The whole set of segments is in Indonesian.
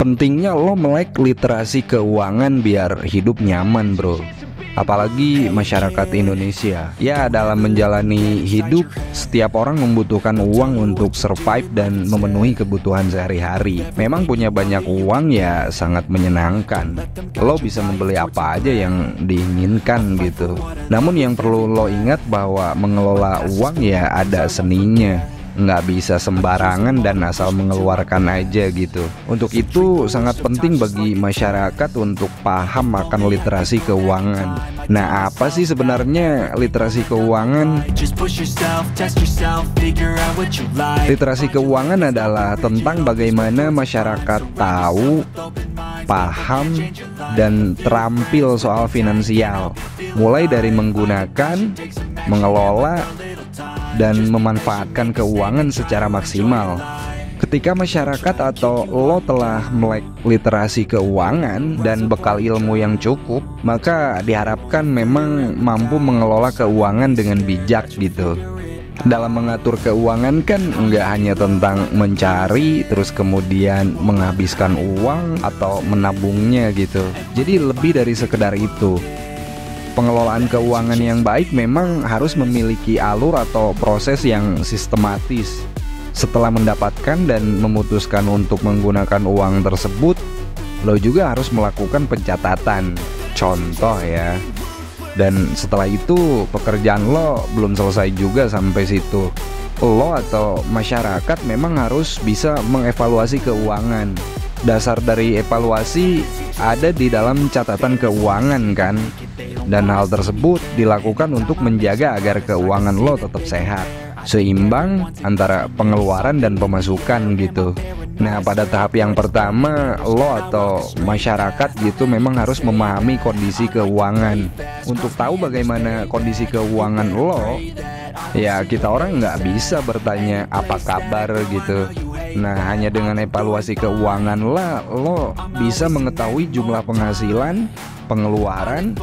Pentingnya lo melek literasi keuangan biar hidup nyaman, bro. Apalagi masyarakat Indonesia. Ya, dalam menjalani hidup, setiap orang membutuhkan uang untuk survive dan memenuhi kebutuhan sehari-hari. Memang punya banyak uang ya sangat menyenangkan. Lo bisa membeli apa aja yang diinginkan gitu. Namun yang perlu lo ingat bahwa mengelola uang ya ada seninya. Nggak bisa sembarangan dan asal mengeluarkan aja gitu. Untuk itu sangat penting bagi masyarakat untuk paham akan literasi keuangan. Nah, apa sih sebenarnya literasi keuangan? Literasi keuangan adalah tentang bagaimana masyarakat tahu, paham, dan terampil soal finansial, mulai dari menggunakan, mengelola, dan memanfaatkan keuangan secara maksimal. Ketika masyarakat atau lo telah melek literasi keuangan dan bekal ilmu yang cukup, maka diharapkan memang mampu mengelola keuangan dengan bijak gitu. Dalam mengatur keuangan kan nggak hanya tentang mencari terus kemudian menghabiskan uang atau menabungnya gitu. Jadi lebih dari sekedar itu. Pengelolaan keuangan yang baik memang harus memiliki alur atau proses yang sistematis. Setelah mendapatkan dan memutuskan untuk menggunakan uang tersebut, lo juga harus melakukan pencatatan. Contoh ya. Dan setelah itu pekerjaan lo belum selesai juga sampai situ. Lo atau masyarakat memang harus bisa mengevaluasi keuangan. Dasar dari evaluasi ada di dalam catatan keuangan kan. Dan hal tersebut dilakukan untuk menjaga agar keuangan lo tetap sehat, seimbang antara pengeluaran dan pemasukan gitu. Nah, pada tahap yang pertama, lo atau masyarakat gitu memang harus memahami kondisi keuangan. Untuk tahu bagaimana kondisi keuangan lo, ya kita orang nggak bisa bertanya apa kabar gitu. Nah, hanya dengan evaluasi keuangan lah lo bisa mengetahui jumlah penghasilan, pengeluaran,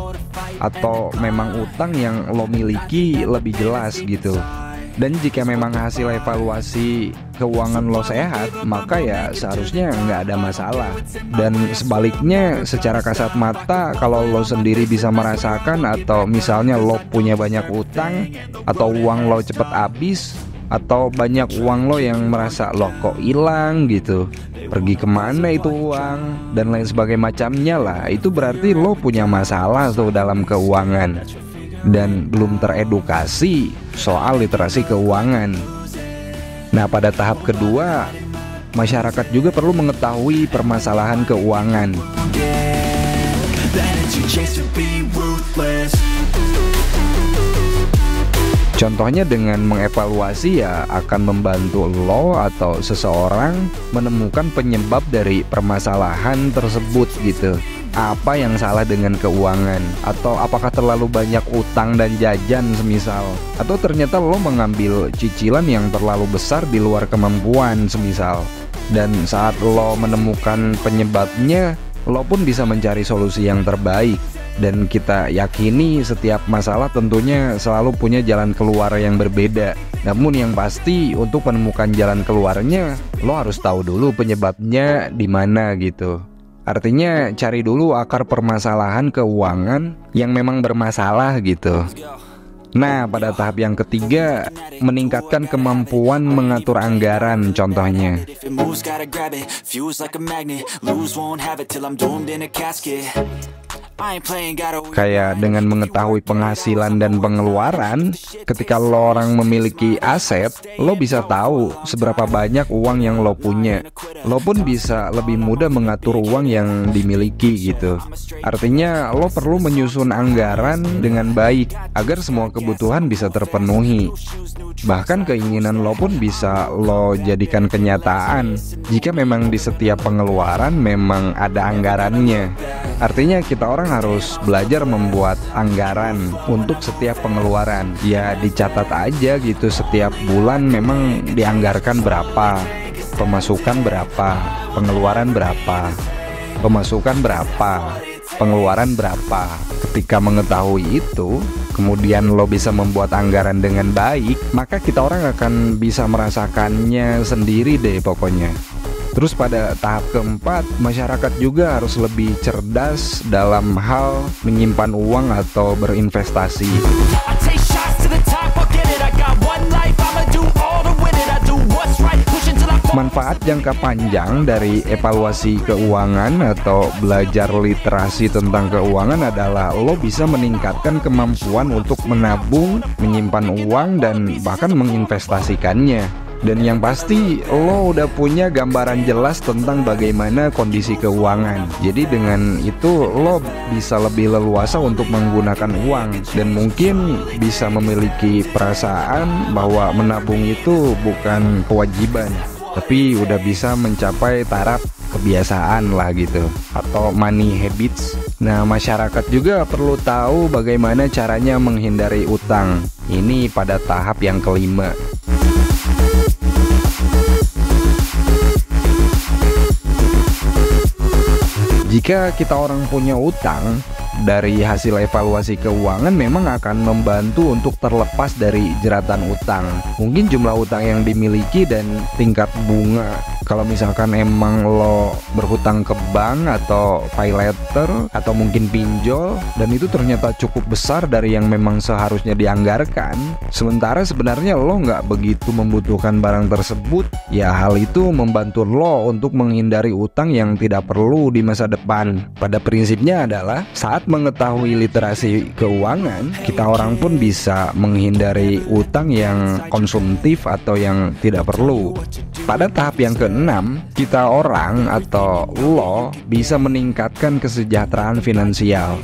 atau memang utang yang lo miliki lebih jelas gitu. Dan jika memang hasil evaluasi keuangan lo sehat, maka ya seharusnya nggak ada masalah. Dan sebaliknya, secara kasat mata, kalau lo sendiri bisa merasakan atau misalnya lo punya banyak utang, atau uang lo cepet habis, atau banyak uang lo yang merasa lo kok hilang gitu, pergi kemana itu uang, dan lain sebagainya macamnya lah, itu berarti lo punya masalah tuh dalam keuangan dan belum teredukasi soal literasi keuangan. Nah, pada tahap kedua, masyarakat juga perlu mengetahui permasalahan keuangan. Contohnya dengan mengevaluasi ya akan membantu lo atau seseorang menemukan penyebab dari permasalahan tersebut gitu. Apa yang salah dengan keuangan? Atau apakah terlalu banyak utang dan jajan semisal? Atau ternyata lo mengambil cicilan yang terlalu besar di luar kemampuan semisal? Dan saat lo menemukan penyebabnya, lo pun bisa mencari solusi yang terbaik. Dan kita yakini setiap masalah tentunya selalu punya jalan keluar yang berbeda. Namun yang pasti untuk menemukan jalan keluarnya, lo harus tahu dulu penyebabnya di mana gitu. Artinya cari dulu akar permasalahan keuangan yang memang bermasalah gitu. Nah, pada tahap yang ketiga, meningkatkan kemampuan mengatur anggaran contohnya. Kayak dengan mengetahui penghasilan dan pengeluaran, ketika lo orang memiliki aset, lo bisa tahu seberapa banyak uang yang lo punya. Lo pun bisa lebih mudah mengatur uang yang dimiliki gitu. Artinya lo perlu menyusun anggaran dengan baik agar semua kebutuhan bisa terpenuhi. Bahkan keinginan lo pun bisa lo jadikan kenyataan jika memang di setiap pengeluaran memang ada anggarannya. Artinya kita orang harus belajar membuat anggaran untuk setiap pengeluaran. Ya dicatat aja gitu, setiap bulan memang dianggarkan berapa, pemasukan berapa, pengeluaran berapa, pemasukan berapa, pengeluaran berapa. Ketika mengetahui itu, kemudian lo bisa membuat anggaran dengan baik, maka kita orang akan bisa merasakannya sendiri deh pokoknya. Terus pada tahap keempat, masyarakat juga harus lebih cerdas dalam hal menyimpan uang atau berinvestasi. Manfaat jangka panjang dari evaluasi keuangan atau belajar literasi tentang keuangan adalah lo bisa meningkatkan kemampuan untuk menabung, menyimpan uang, dan bahkan menginvestasikannya. Dan yang pasti lo udah punya gambaran jelas tentang bagaimana kondisi keuangan. Jadi dengan itu lo bisa lebih leluasa untuk menggunakan uang, dan mungkin bisa memiliki perasaan bahwa menabung itu bukan kewajiban, tapi udah bisa mencapai taraf kebiasaan lah gitu, atau money habits. Nah, masyarakat juga perlu tahu bagaimana caranya menghindari utang. Ini pada tahap yang kelima. Jika kita orang punya utang, dari hasil evaluasi keuangan memang akan membantu untuk terlepas dari jeratan utang. Mungkin jumlah utang yang dimiliki dan tingkat bunga. Kalau misalkan emang lo berhutang ke bank atau pay later atau mungkin pinjol, dan itu ternyata cukup besar dari yang memang seharusnya dianggarkan, sementara sebenarnya lo nggak begitu membutuhkan barang tersebut, ya hal itu membantu lo untuk menghindari utang yang tidak perlu di masa depan. Pada prinsipnya adalah saat mengetahui literasi keuangan, kita orang pun bisa menghindari utang yang konsumtif atau yang tidak perlu. Pada tahap yang keenam, kita orang atau lo bisa meningkatkan kesejahteraan finansial.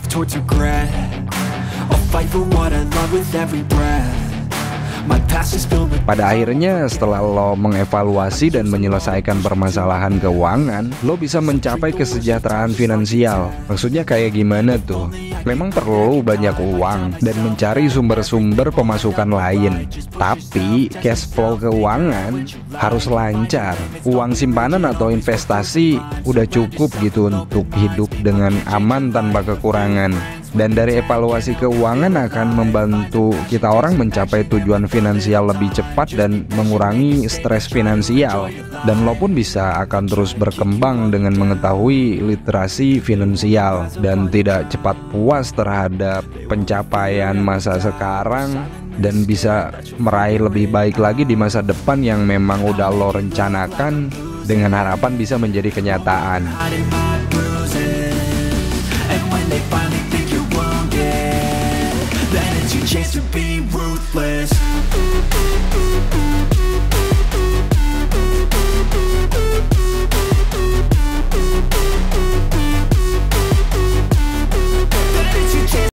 Pada akhirnya, setelah lo mengevaluasi dan menyelesaikan permasalahan keuangan, lo bisa mencapai kesejahteraan finansial. Maksudnya kayak gimana tuh? Memang perlu banyak uang dan mencari sumber-sumber pemasukan lain, tapi cash flow keuangan harus lancar. Uang simpanan atau investasi udah cukup gitu untuk hidup dengan aman tanpa kekurangan. Dan dari evaluasi keuangan akan membantu kita orang mencapai tujuan finansial lebih cepat dan mengurangi stres finansial. Dan lo pun bisa akan terus berkembang dengan mengetahui literasi finansial dan tidak cepat puas terhadap pencapaian masa sekarang, dan bisa meraih lebih baik lagi di masa depan yang memang udah lo rencanakan, dengan harapan bisa menjadi kenyataan. Chance to be ruthless.